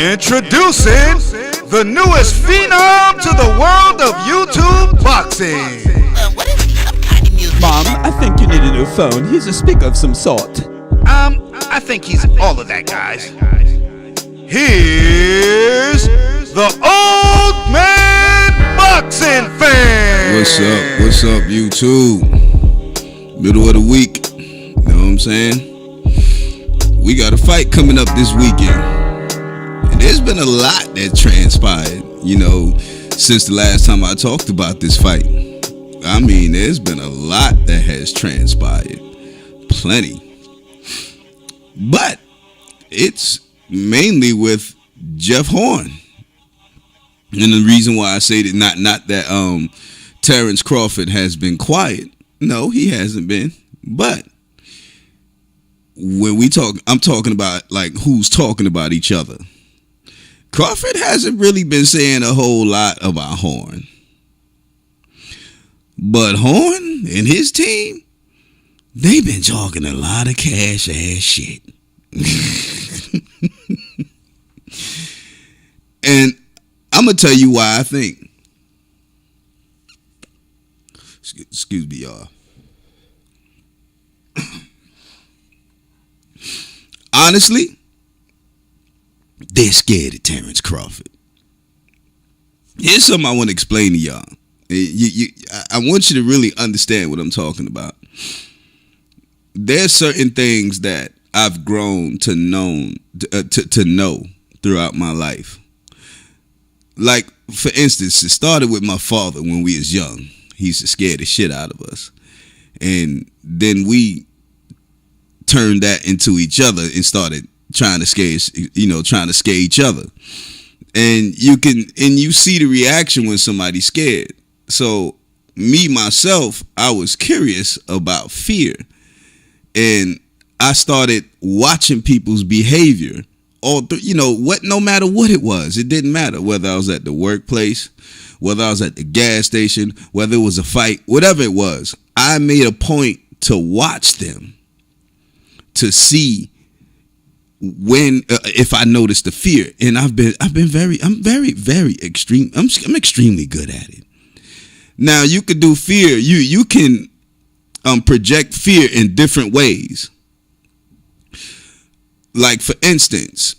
Introducing the newest phenom to the world of YouTube boxing. What is he? Some kind of musician? Mom, I think you need a new phone. He's a speaker of some sort. I think he's all of that, guys. Here's the old man boxing fan. What's up, YouTube? Middle of the week. You know what I'm saying? We got a fight coming up this weekend. And there's been a lot that transpired, since the last time I talked about this fight. I mean, there's been a lot that has transpired. Plenty. But it's mainly with Jeff Horn. And the reason why I say that not that Terrence Crawford has been quiet. No, he hasn't been. But when I'm talking about like who's talking about each other. Crawford hasn't really been saying a whole lot about Horn. But Horn and his team, they've been talking a lot of cash ass shit. And I'm going to tell you why I think. Excuse me, y'all. Honestly, they're scared of Terrence Crawford. Here's something I want to explain to y'all. I want you to really understand what I'm talking about. There's certain things that I've grown to know throughout my life. Like, for instance, it started with my father when we was young. He used to scare the shit out of us. And then we turned that into each other and started trying to scare each other. And you see the reaction when somebody's scared. So me, myself, I was curious about fear. And I started watching people's behavior no matter what it was. It didn't matter whether I was at the workplace, whether I was at the gas station, whether it was a fight, whatever it was. I made a point to watch them to see when if I noticed the fear. And I'm very extreme. I'm extremely good at it. Now you could do fear. You can project fear in different ways. Like, for instance,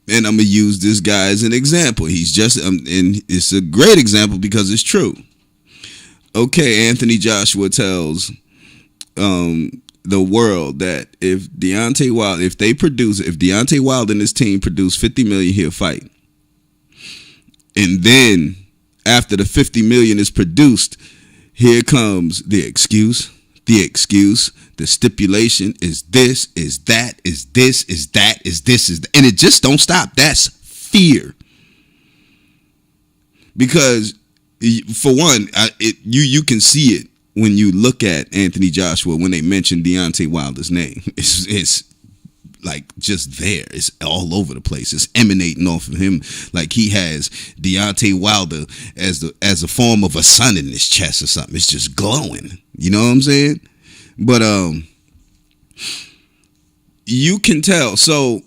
and I'm going to use this guy as an example. He's just, and it's a great example because it's true. Okay, Anthony Joshua tells the world that if Deontay Wilder and his team produce $50 million, he'll fight. And then after the $50 million is produced, here comes the excuse. The stipulation is this, is that, is this, is that, is this, is that. And it just don't stop. That's fear. Because for one, you can see it when you look at Anthony Joshua when they mention Deontay Wilder's name. It's like just there. It's all over the place. It's emanating off of him like he has Deontay Wilder as a form of a sun in his chest or something. It's just glowing. You know what I'm saying? But you can tell. So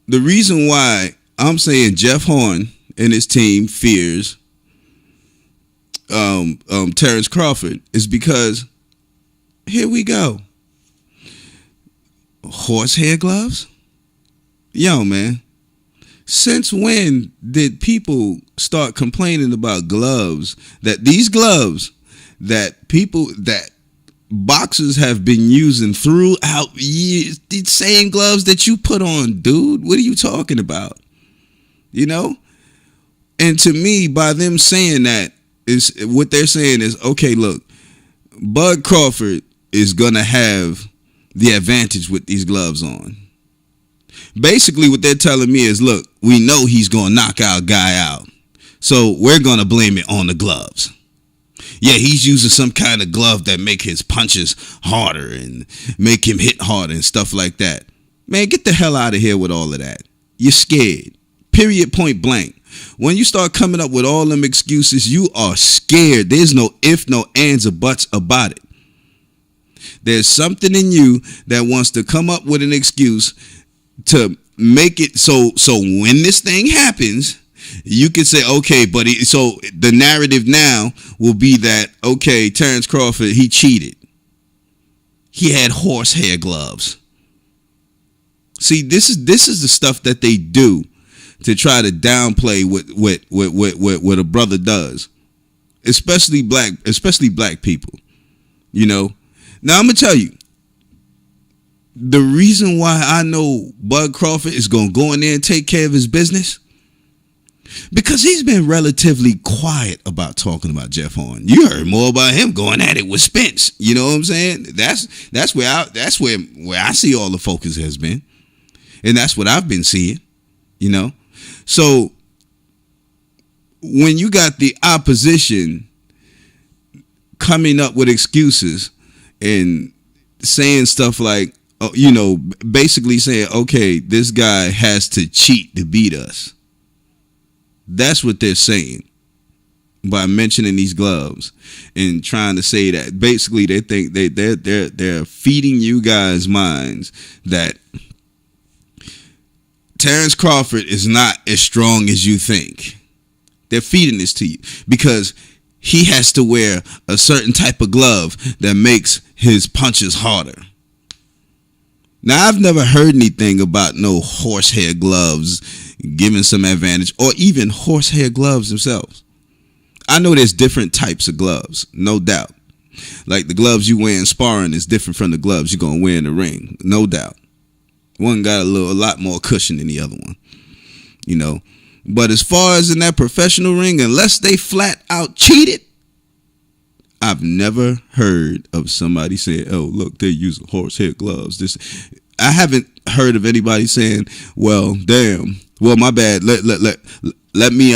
the reason why I'm saying Jeff Horn and his team fears Terrence Crawford is because here we go. Horsehair gloves? Yo, man. Since when did people start complaining about gloves? That these gloves that boxers have been using throughout years, the same gloves that you put on, dude. What are you talking about? And to me, by them saying that, is what they're saying is, okay, look, Bud Crawford is gonna have the advantage with these gloves on. Basically, what they're telling me is, look, we know he's gonna knock our guy out, so we're gonna blame it on the gloves. Yeah, he's using some kind of glove that make his punches harder and make him hit harder and stuff like that. Man, get the hell out of here with all of that. You're scared. Period, point blank. When you start coming up with all them excuses, you are scared. There's no if, no ands, or buts about it. There's something in you that wants to come up with an excuse to make it so when this thing happens, you can say, okay, but so the narrative now will be that, okay, Terrence Crawford, he cheated. He had horsehair gloves. See, this is the stuff that they do to try to downplay what a brother does, especially black people. You know. Now I'm gonna tell you, the reason why I know Bud Crawford is gonna go in there and take care of his business, because he's been relatively quiet about talking about Jeff Horn. You heard more about him going at it with Spence. You know what I'm saying? That's where I see all the focus has been, and that's what I've been seeing. You know, so when you got the opposition coming up with excuses and saying stuff like, you know, basically saying, okay, this guy has to cheat to beat us. That's what they're saying by mentioning these gloves and trying to say that basically they think they're feeding you guys minds that Terrence Crawford is not as strong as you think. They're feeding this to you because he has to wear a certain type of glove that makes his punches harder. Now, I've never heard anything about no horsehair gloves giving some advantage, or even horsehair gloves themselves. I know there's different types of gloves, no doubt. Like the gloves you wear in sparring is different from the gloves you're going to wear in the ring, no doubt. One got a lot more cushion than the other one, you know. But as far as in that professional ring, unless they flat out cheated, I've never heard of somebody saying, oh, look, they're using horsehair gloves. I haven't heard of anybody saying, well, damn. Well, my bad. Let me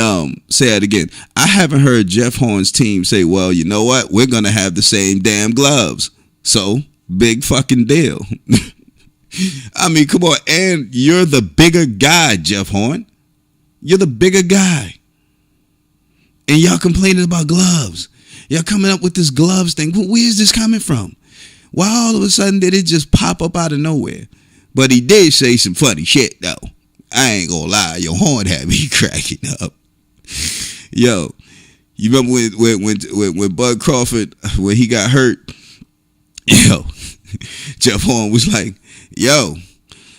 say it again. I haven't heard Jeff Horn's team say, well, you know what? We're going to have the same damn gloves. So, big fucking deal. I mean, come on. And you're the bigger guy, Jeff Horn. You're the bigger guy. And y'all complaining about gloves. Y'all coming up with this gloves thing. Where is this coming from? Why all of a sudden did it just pop up out of nowhere? But he did say some funny shit, though. I ain't gonna lie. Your Horn had me cracking up. Yo, you remember when Bud Crawford, when he got hurt? Yo, Jeff Horn was like, yo,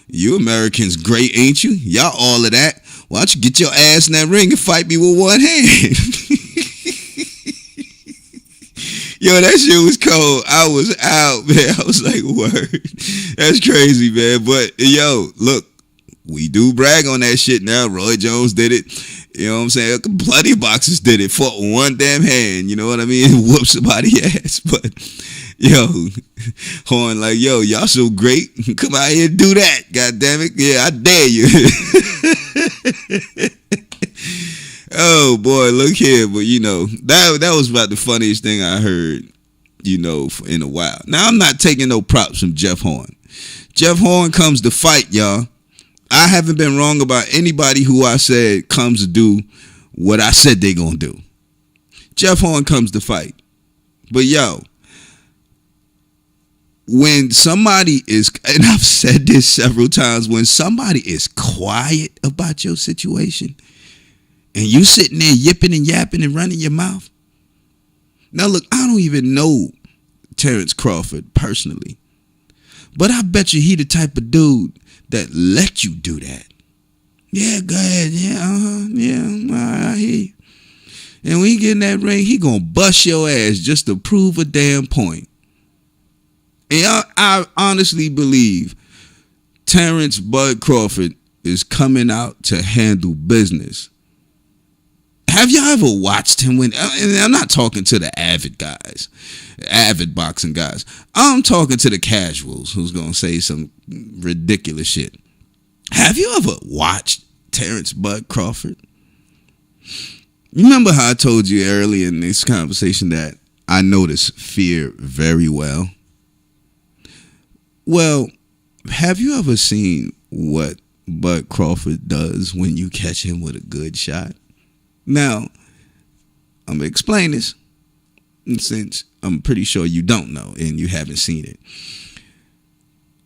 you Americans great, ain't you? Y'all all of that. Why don't you get your ass in that ring and fight me with one hand? Yo, that shit was cold. I was out, man. I was like, word. That's crazy, man. But, yo, look, we do brag on that shit now. Roy Jones did it. You know what I'm saying? Plenty of boxers did it. Fought with one damn hand. You know what I mean? Whoop somebody's ass. But, yo, Horn like, yo, y'all so great. Come out here and do that. God damn it. Yeah, I dare you. Oh boy, look here, but you know that was about the funniest thing I heard, you know, in a while. Now I'm not taking no props from Jeff Horn. Jeff Horn comes to fight, y'all. I haven't been wrong about anybody who I said comes to do what I said they gonna do. Jeff Horn comes to fight, but yo, when somebody is, and I've said this several times, when somebody is quiet about your situation. And you sitting there yipping and yapping and running your mouth. Now, look, I don't even know Terrence Crawford personally. But I bet you he the type of dude that let you do that. Yeah, go ahead. Yeah, yeah, I hear you. And when he get in that ring, he gonna bust your ass just to prove a damn point. And I honestly believe Terrence Bud Crawford is coming out to handle business. Have y'all ever watched him when, and I'm not talking to the avid guys, avid boxing guys. I'm talking to the casuals who's going to say some ridiculous shit. Have you ever watched Terrence Bud Crawford? Remember how I told you earlier in this conversation that I notice fear very well? Well, have you ever seen what Bud Crawford does when you catch him with a good shot? Now, I'm going to explain this since I'm pretty sure you don't know and you haven't seen it.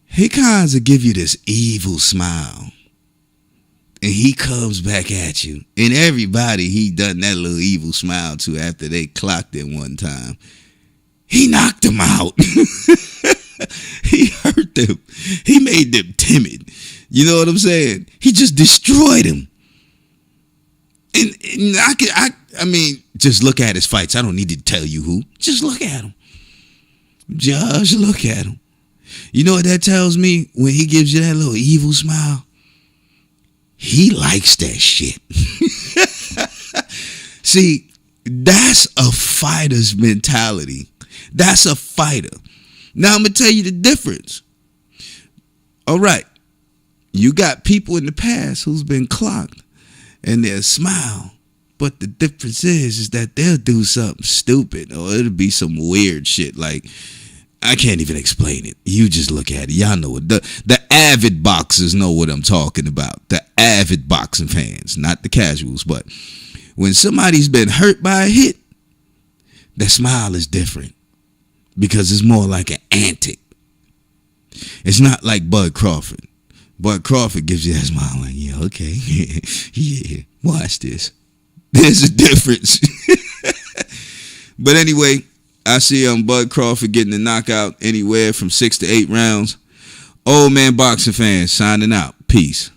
He kinds of give you this evil smile. he comes back at you. And everybody he done that little evil smile to after they clocked it one time. He knocked them out. He hurt them. He made them timid. You know what I'm saying? He just destroyed them. And I mean, just look at his fights. I don't need to tell you who. Just look at him. Just look at him. You know what that tells me when he gives you that little evil smile? He likes that shit. See, that's a fighter's mentality. That's a fighter. Now I'm going to tell you the difference. All right. You got people in the past who's been clocked and they'll smile. But the difference is that they'll do something stupid or it'll be some weird shit. Like, I can't even explain it. You just look at it. Y'all know it. The avid boxers know what I'm talking about. The avid boxing fans, not the casuals. But when somebody's been hurt by a hit, that smile is different because it's more like an antic. It's not like Bud Crawford. Bud Crawford gives you that smile like, yeah, okay. Yeah, watch this. There's a difference. But anyway, I see Bud Crawford getting a knockout anywhere from 6 to 8 rounds. Old man boxing fans signing out. Peace.